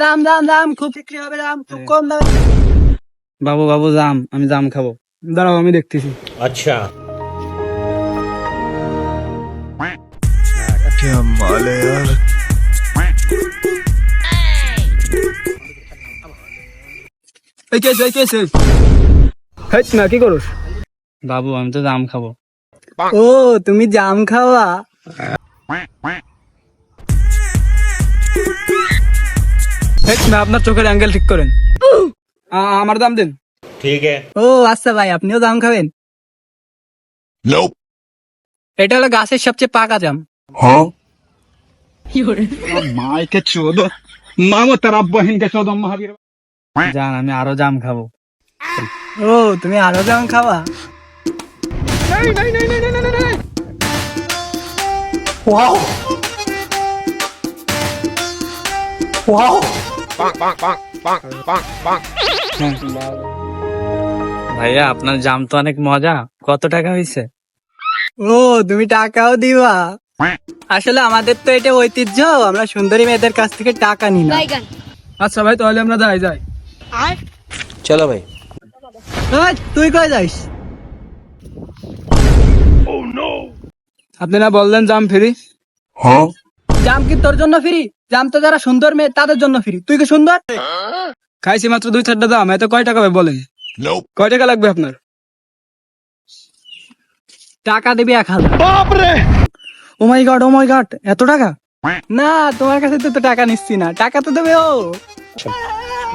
দাম দাম দাম খুব বিক্রি হবে, দাম খুব কম দাম। বাবু বাবু জাম, আমি জাম খাবো। দাঁড়াও আমি দেখতেছি। अच्छा क्या माल है यार। এই কেস হেট না কি করস? বাবু আমি তো জাম খাবো। ও তুমি জাম খাওয়া? হেট না, আপনার চোখের অ্যাঙ্গেল ঠিক করেন। আমার দাম দেন। ठीक है ও আচ্ছা ভাই, আপনিও জাম খাবেন? Nope. এটা হলো গাছের সবচেয়ে পাকা জাম। हाँ মাই কে চোদো, মামো তার বহিন কে চোদো মহাবীর। জান আমি আরো জাম খাবো। ও তুমি আরো জাম খাওয়া? ভাইয়া আপনার জাম তো অনেক মজা, কত টাকা হয়েছে? ও তুমি টাকাও দিবা? আসলে আমাদের তো এটা ঐতিহ্য, আমরা সুন্দরী মেয়েদের কাছ থেকে টাকা নিই না। আচ্ছা ভাই, তাহলে আমরা যাই। चलो भाई ওই, তুই কই যাইস? আপনি না বললেন জাম ফ্রি? हाँ জাম কি তোর জন্য ফ্রি? জাম তো যারা সুন্দর মেয়ে তাদের জন্য ফ্রি। তুই কি সুন্দর? খাইছি মাত্র 2-4টা দাম, এত কয় টাকা হবে বলেন? Nope. কয় টাকা লাগবে আপনার? টাকা দিবি 1000। ও মাই গড, এত টাকা? না, তোমার কাছে তো টাকা নিচ্ছি না, টাকা তো দেবে ও।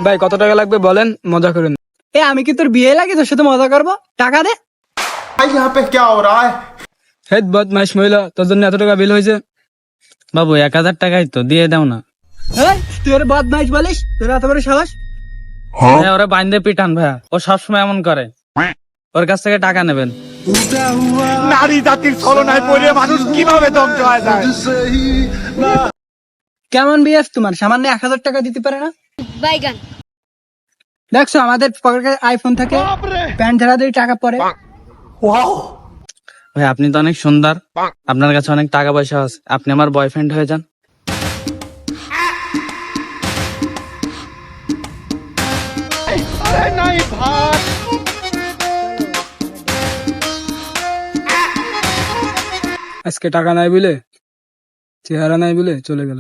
ভাই কত টাকা লাগবে বলেন, মজা করেন। এ আমি কি তোর বিয়ে লাগে তোর সাথে মজা করবো? টাকা দে। यहाँ पे क्या हो रहा है। হেড বদমাইশ মহিলা, তোর জন্য এত টাকা বিল হয়েছে। বাবু 1000 টাকাই তো, দিয়ে দাও না। এই, তুই ওর বদমাইশ বলিস? তোর এত বড় সাহস? हाँ ভাইয়া ওরা বাইন্দে পিটান ভাইয়া, ও সবসময় এমন করে। ওর কাছ থেকে টাকা নেবেন। नारी জাতির ছলনায় পড়ে মানুষ কিভাবে ধ্বংস হয়ে যায়। কেমন বিএস তোমার? সামান্য 1000 টাকা দিতে পারে না? বাইগান দেখছো আমাদের পকেটে আইফোন থাকে, প্যান্ট ঝাড়া দিয়ে টাকা পরে। ভাই আপনি তো অনেক সুন্দর, আপনার কাছে অনেক টাকা পয়সা আছে, আপনি আমার বয়ফ্রেন্ড হয়ে যান। আজকে টাকা নাই বলে, চেহারা নাই বলে চলে গেল।